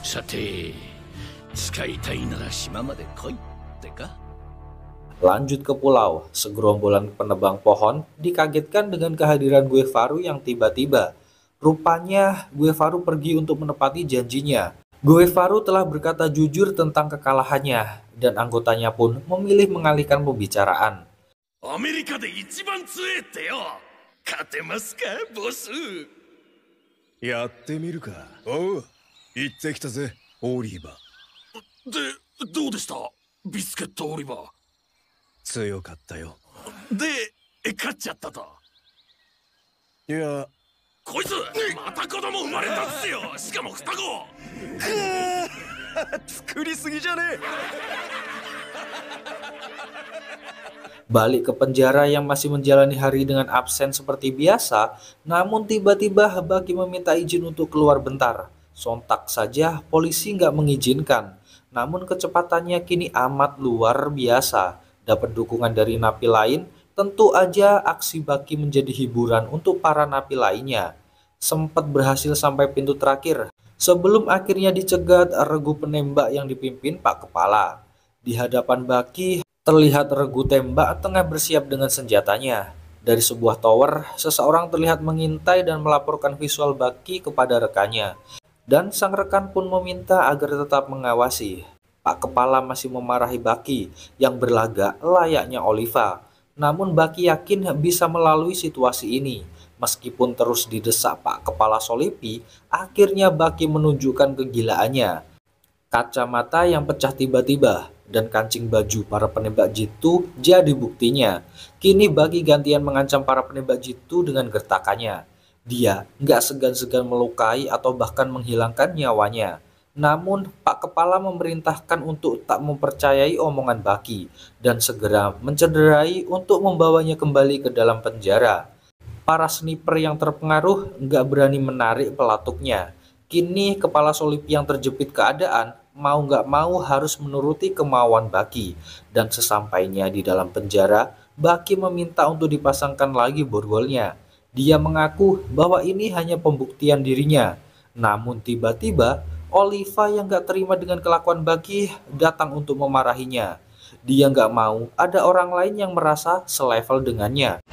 Sate, 使いたいなら島まで来いってか? Lanjut ke pulau, segerombolan penebang pohon dikagetkan dengan kehadiran Guevaru yang tiba-tiba. Rupanya Guevaru pergi untuk menepati janjinya. Guevaru telah berkata jujur tentang kekalahannya, dan anggotanya pun memilih mengalihkan pembicaraan. アメリカで一番強えってよ。勝てますか、ボス。やってみるか。おう、行ってきたぜ、オリバー。で、どうでしたビスケットオリバー。強かったよ。で、勝っちゃったと。いや、こいつまた子供生まれたんすよ。しかも双子。作りすぎじゃねえ。Balik ke penjara yang masih menjalani hari dengan absen seperti biasa, namun tiba-tiba Baki meminta izin untuk keluar bentar. Sontak saja polisi nggak mengizinkan, namun kecepatannya kini amat luar biasa. Dapat dukungan dari napi lain, tentu aja aksi Baki menjadi hiburan untuk para napi lainnya. Sempat berhasil sampai pintu terakhir, sebelum akhirnya dicegat regu penembak yang dipimpin Pak Kepala. Di hadapan Baki, terlihat regu tembak tengah bersiap dengan senjatanya. Dari sebuah tower, seseorang terlihat mengintai dan melaporkan visual Baki kepada rekannya. Dan sang rekan pun meminta agar tetap mengawasi. Pak Kepala masih memarahi Baki yang berlagak layaknya Oliva. Namun Baki yakin bisa melalui situasi ini. Meskipun terus didesak Pak Kepala Solipi, akhirnya Baki menunjukkan kegilaannya. Kacamata yang pecah tiba-tiba dan kancing baju para penembak jitu jadi buktinya. Kini Baki gantian mengancam para penembak jitu dengan gertakannya. Dia nggak segan-segan melukai atau bahkan menghilangkan nyawanya. Namun Pak Kepala memerintahkan untuk tak mempercayai omongan Baki dan segera mencederai untuk membawanya kembali ke dalam penjara. Para sniper yang terpengaruh nggak berani menarik pelatuknya. Kini kepala Solipi yang terjepit keadaan mau nggak mau harus menuruti kemauan Baki. Dan sesampainya di dalam penjara, Baki meminta untuk dipasangkan lagi borgolnya. Dia mengaku bahwa ini hanya pembuktian dirinya. Namun tiba-tiba Oliva yang nggak terima dengan kelakuan Baki datang untuk memarahinya. Dia nggak mau ada orang lain yang merasa selevel dengannya.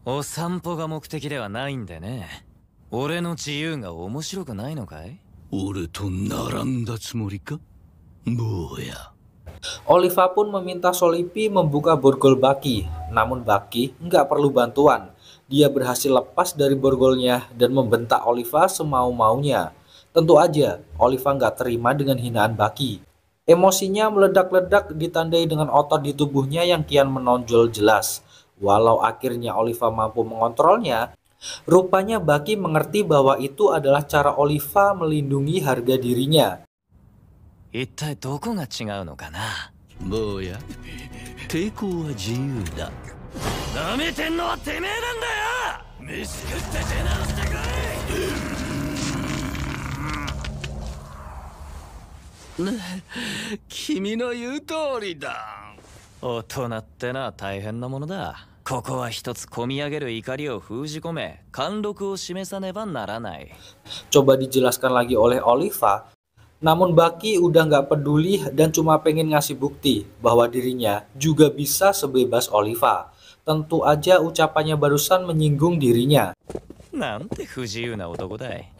O散歩が目的ではないんでね。俺の自由が面白くないのかい？俺と並んだつもりか？坊や。Oliva pun meminta Solipi membuka borgol Baki. Namun Baki nggak perlu bantuan. Dia berhasil lepas dari borgolnya dan membentak Oliva semau-maunya. Tentu aja Oliva nggak terima dengan hinaan Baki. Emosinya meledak-ledak ditandai dengan otot di tubuhnya yang kian menonjol jelas. Walau akhirnya Oliva mampu mengontrolnya, rupanya Baki mengerti bahwa itu adalah cara Oliva melindungi harga dirinya. 一体どこが違うのかな。坊や、抵抗は自由だ。なめてんのはてめえなんだよ。飯食って出直してこい。君の言う通りだ。大人ってのは大変なものだ。ここは一つ込み上げる怒りを封じ込め、貫禄を示さねばならない。Coba dijelaskan lagi oleh Oliva. Namun Baki udah nggak peduli dan cuma pengen ngasih bukti bahwa dirinya juga bisa sebebas Oliva. Tentu aja ucapannya barusan menyinggung dirinya. なんて不自由な男だい。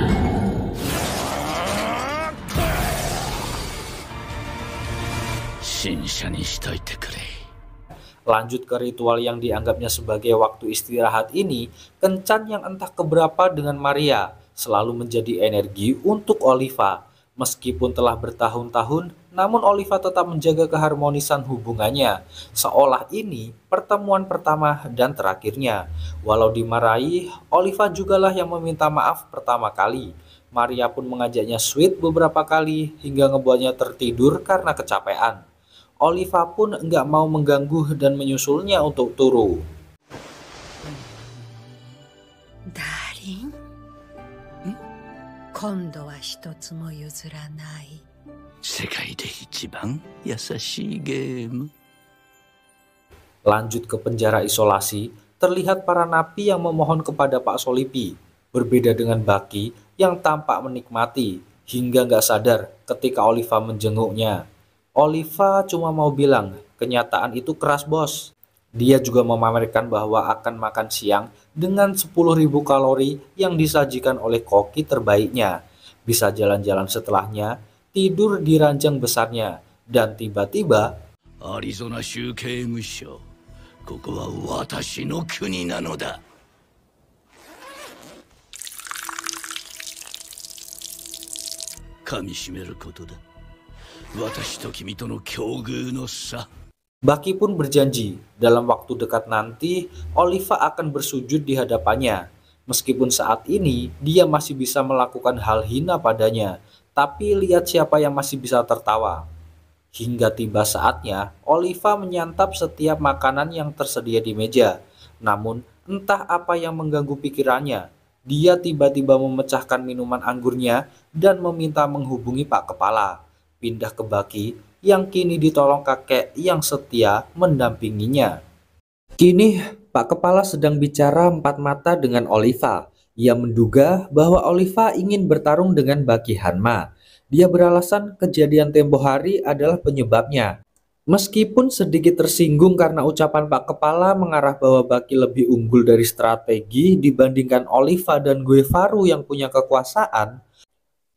Lanjut ke ritual yang dianggapnya sebagai waktu istirahat ini, kencan yang entah keberapa dengan Maria selalu menjadi energi untuk Oliva. Meskipun telah bertahun-tahun, namun Oliva tetap menjaga keharmonisan hubungannya. Seolah ini pertemuan pertama dan terakhirnya. Walau dimarahi, Oliva jugalah yang meminta maaf pertama kali. Maria pun mengajaknya sweet beberapa kali hingga ngebuatnya tertidur karena kecapean. Oliva pun enggak mau mengganggu dan menyusulnya untuk turu. Darling, 今度は一つも譲らない。世界で一番優しいゲーム。Lanjut ke penjara isolasi, terlihat para napi yang memohon kepada Pak Solipi. Berbeda dengan Baki yang tampak menikmati hingga nggak sadar ketika Oliva menjenguknya. Oliva cuma mau bilang, kenyataan itu keras bos. Dia juga memamerkan bahwa akan makan siang dengan 10.000 kalori yang disajikan oleh koki terbaiknya. Bisa jalan-jalan setelahnya, tidur di ranjang besarnya, dan tiba-tiba アリゾナ州刑務所。ここは私の国なのだ。噛み締めることだ。私と君との境遇の差。 Baki pun berjanji dalam waktu dekat nanti Oliva akan bersujud di hadapannya. Meskipun saat ini dia masih bisa melakukan hal hina padanya, tapi lihat siapa yang masih bisa tertawa. Hingga tiba saatnya Oliva menyantap setiap makanan yang tersedia di meja. Namun entah apa yang mengganggu pikirannya, dia tiba-tiba memecahkan minuman anggurnya dan meminta menghubungi Pak Kepala. Pindah ke Baki yang kini ditolong kakek yang setia mendampinginya. Kini Pak Kepala sedang bicara empat mata dengan Oliva. Ia menduga bahwa Oliva ingin bertarung dengan Baki Hanma. Dia beralasan kejadian tempo hari adalah penyebabnya. Meskipun sedikit tersinggung karena ucapan Pak Kepala mengarah bahwa Baki lebih unggul dari strategi dibandingkan Oliva dan Guevaru yang punya kekuasaan,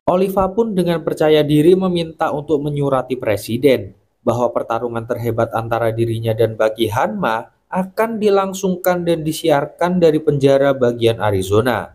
Oliva pun dengan percaya diri meminta untuk menyurati presiden bahwa pertarungan terhebat antara dirinya dan Baki Hanma akan dilangsungkan dan disiarkan dari penjara bagian Arizona.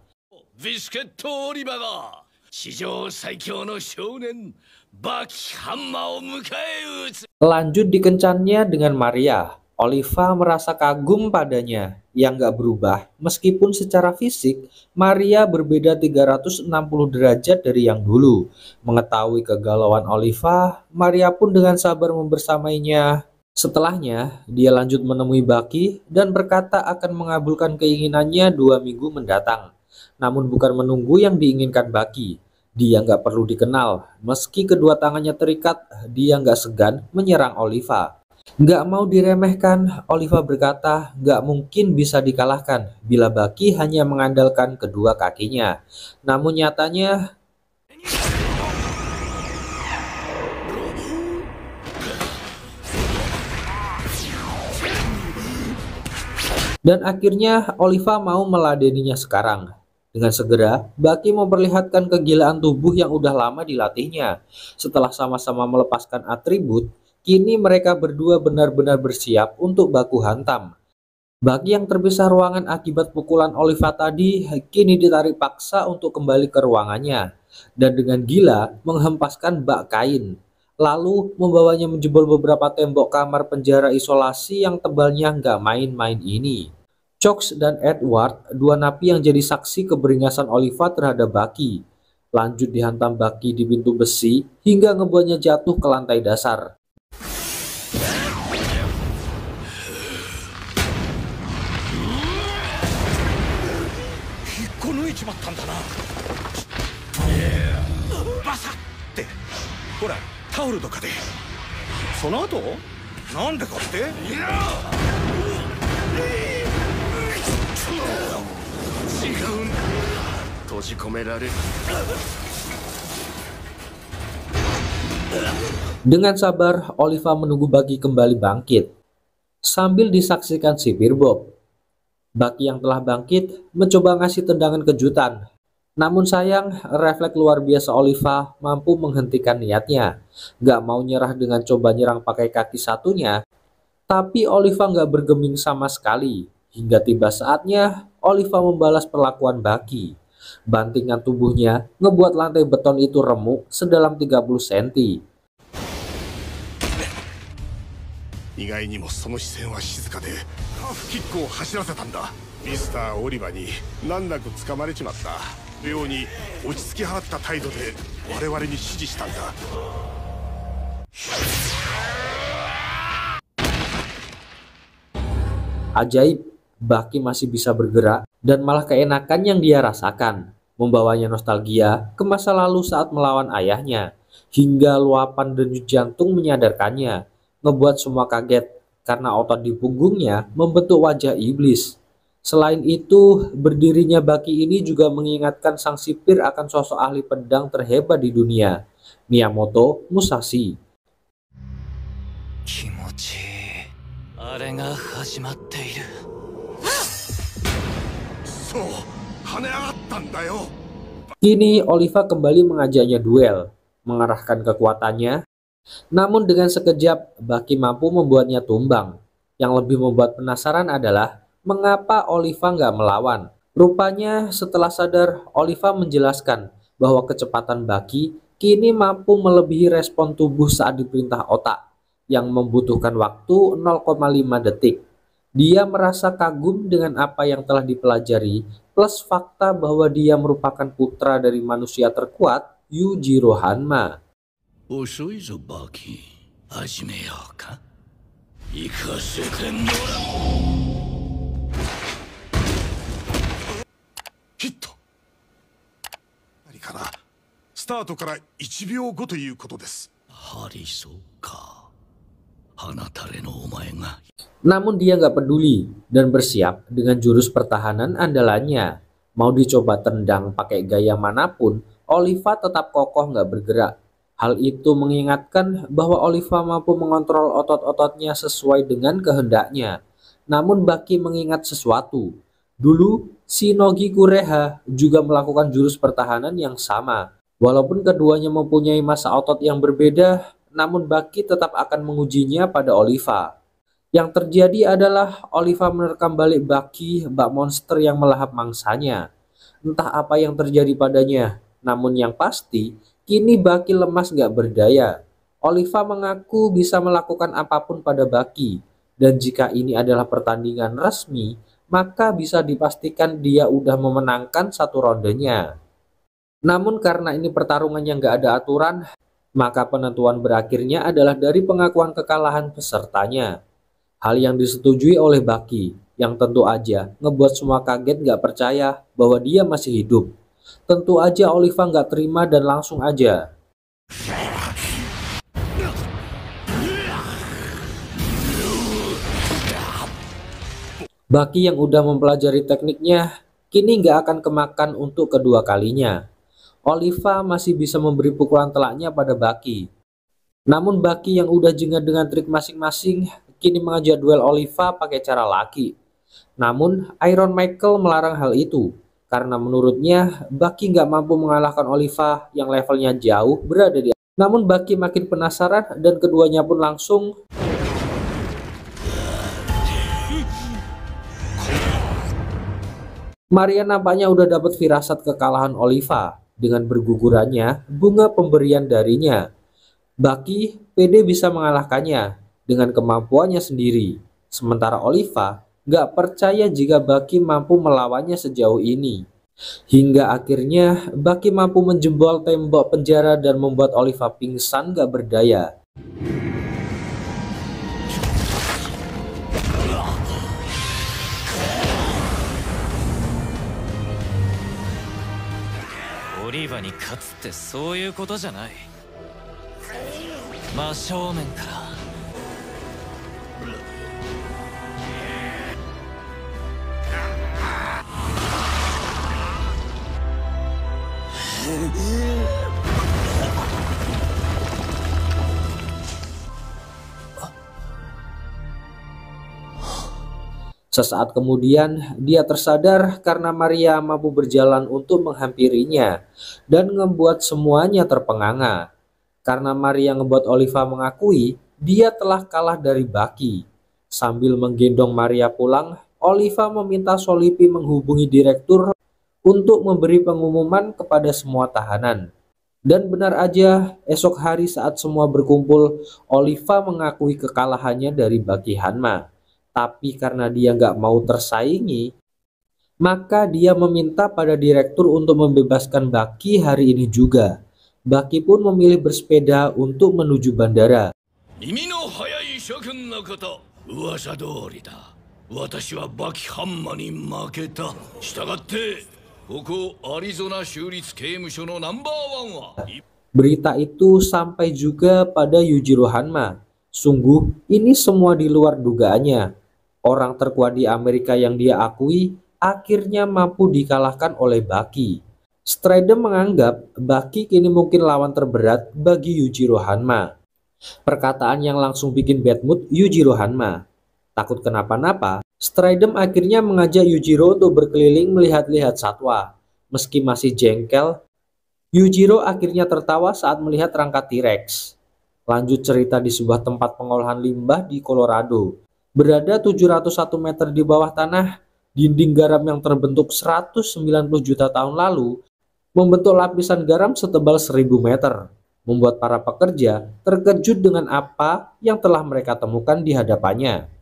ビスケットオリバーが史上最強の少年バキハンマを迎え撃つ。 Lanjut dikencannya dengan Maria. Oliva merasa kagum padanya yang gak berubah meskipun secara fisik Maria berbeda 360 derajat dari yang dulu. Mengetahui kegalauan Oliva, Maria pun dengan sabar membersamainya. Setelahnya, dia lanjut menemui Baki dan berkata akan mengabulkan keinginannya 2 minggu mendatang. Namun bukan menunggu yang diinginkan Baki. Dia nggak perlu dikenal. Meski kedua tangannya terikat, dia nggak segan menyerang Oliva. Nggak mau diremehkan, Oliva berkata nggak mungkin bisa dikalahkan bila Baki hanya mengandalkan kedua kakinya. Namun nyatanya dan akhirnya Oliva mau meladeninya sekarang. Dengan segera, Baki memperlihatkan kegilaan tubuh yang udah lama dilatihnya. Setelah sama-sama melepaskan atribut, kini mereka berdua benar-benar bersiap untuk baku hantam. Baki yang terpisah ruangan akibat pukulan Oliva tadi, kini ditarik paksa untuk kembali ke ruangannya. Dan dengan gila menghempaskan bak kain. Lalu membawanya menjebol beberapa tembok kamar penjara isolasi yang tebalnya nggak main-main ini. Cox dan Edward, dua napi yang jadi saksi keberingasan Oliva terhadap Baki. Lanjut dihantam Baki di pintu besi hingga ngebuatnya jatuh ke lantai dasar. Dengan sabar, Oliva menunggu Baki kembali bangkit. Sambil disaksikan sipir Bob, Baki yang telah bangkit mencoba ngasih tendangan kejutan. Namun sayang, refleks luar biasa Oliva mampu menghentikan niatnya. Gak mau nyerah dengan coba nyerang pakai kaki satunya, tapi Oliva gak bergeming sama sekali. Hingga tiba saatnya, Oliva membalas perlakuan Baki. Bantingan tubuhnya ngebuat lantai beton itu remuk sedalam 30 cm. 意外にもその視線は静かでハーフキックを走らせたんだ。ミスターオリバに難なく掴まれちまった。ように落ち着き払った態度で我々に指示したんだ。 Ajaib, Baki masih bisa bergerak dan malah keenakan yang dia rasakan. Membawanya nostalgia ke masa lalu saat melawan ayahnya. Hingga luapan denyut jantung menyadarkannya. Ngebuat semua kaget karena otot di punggungnya membentuk wajah iblis. Selain itu, berdirinya Baki ini juga mengingatkan sang sipir akan sosok ahli pedang terhebat di dunia, Miyamoto Musashi. 気持ちいい。あれが始まっている。そう、跳ね上がったんだよ。Kini Oliva kembali mengajaknya duel, mengarahkan kekuatannya. Namun dengan sekejap, Baki mampu membuatnya tumbang. Yang lebih membuat penasaran adalah mengapa Oliva nggak melawan. Rupanya setelah sadar, Oliva menjelaskan bahwa kecepatan Baki kini mampu melebihi respon tubuh saat diperintah otak, yang membutuhkan waktu 0,5 detik. Dia merasa kagum dengan apa yang telah dipelajari, plus fakta bahwa dia merupakan putra dari manusia terkuat, Yujiro Hanma. 遅いぞバキ、始めようか。行かせてもらおう。ヒット。何かな、スタートから1秒後ということです。ハリソか。放たれのお前が。Namun dia nggak peduli dan bersiap dengan jurus pertahanan andalannya. Mau dicoba tendang pakai gaya manapun, Oliva tetap kokoh nggak bergerak. Hal itu mengingatkan bahwa Oliva mampu mengontrol otot-ototnya sesuai dengan kehendaknya. Namun Baki mengingat sesuatu. Dulu, Shinogi Kureha juga melakukan jurus pertahanan yang sama. Walaupun keduanya mempunyai massa otot yang berbeda, namun Baki tetap akan mengujinya pada Oliva. Yang terjadi adalah Oliva menerkam balik Baki, bak monster yang melahap mangsanya. Entah apa yang terjadi padanya, namun yang pasti, kini Baki lemas gak berdaya. Oliva mengaku bisa melakukan apapun pada Baki, dan jika ini adalah pertandingan resmi, maka bisa dipastikan dia udah memenangkan satu rondenya. Namun karena ini pertarungan yang gak ada aturan, maka penentuan berakhirnya adalah dari pengakuan kekalahan pesertanya. Hal yang disetujui oleh Baki, yang tentu aja ngebuat semua kaget gak percaya bahwa dia masih hidup. Tentu aja Oliva nggak terima dan langsung aja. Baki yang udah mempelajari tekniknya, kini nggak akan kemakan untuk kedua kalinya. Oliva masih bisa memberi pukulan telaknya pada Baki. Namun Baki yang udah jengah dengan trik masing-masing, kini mengajak duel Oliva pakai cara laki. Namun Iron Michael melarang hal itu. Karena menurutnya Baki nggak mampu mengalahkan Oliva yang levelnya jauh berada di. Namun Baki makin penasaran dan keduanya pun langsung. Maria nampaknya udah dapat firasat kekalahan Oliva dengan bergugurannya bunga pemberian darinya. Baki pede bisa mengalahkannya dengan kemampuannya sendiri. Sementara Oliva nggak percaya jika Baki mampu melawannya sejauh ini. Hingga akhirnya Baki mampu menjebol tembok penjara dan membuat Oliva pingsan gak berdaya. Oliva に勝つってそういうことじゃない。真正面から。Sesaat kemudian dia tersadar karena Maria mampu berjalan untuk menghampirinya dan membuat semuanya terpenganga. Karena Maria ngebuat Oliva mengakui dia telah kalah dari Baki. Sambil menggendong Maria pulang, Oliva meminta Solipi menghubungi direktur untuk memberi pengumuman kepada semua tahanan. Dan benar aja, esok hari saat semua berkumpul, Oliva mengakui kekalahannya dari Baki Hanma. Tapi karena dia nggak mau tersaingi, maka dia meminta pada direktur untuk membebaskan Baki hari ini juga. Baki pun memilih bersepeda untuk menuju bandara. Berita itu sampai juga pada Yujiro Hanma. Sungguh, ini semua di luar dugaannya. Orang terkuat di Amerika yang dia akui akhirnya mampu dikalahkan oleh Baki. Strider menganggap Baki kini mungkin lawan terberat bagi Yujiro Hanma. Perkataan yang langsung bikin bad mood Yujiro Hanma. Takut kenapa-napa, Stridem akhirnya mengajak Yujiro untuk berkeliling melihat-lihat satwa. Meski masih jengkel, Yujiro akhirnya tertawa saat melihat rangka T-Rex. Lanjut cerita di sebuah tempat pengolahan limbah di Colorado. Berada 701 meter di bawah tanah, dinding garam yang terbentuk 190 juta tahun lalu membentuk lapisan garam setebal 1000 meter, membuat para pekerja terkejut dengan apa yang telah mereka temukan di hadapannya.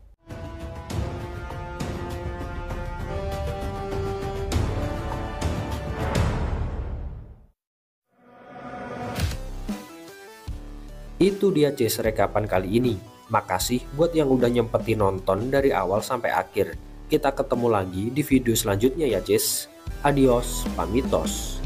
Itu dia Cis rekapan kali ini. Makasih buat yang udah nyempetin nonton dari awal sampai akhir. Kita ketemu lagi di video selanjutnya ya Cis. Adios, pamitos.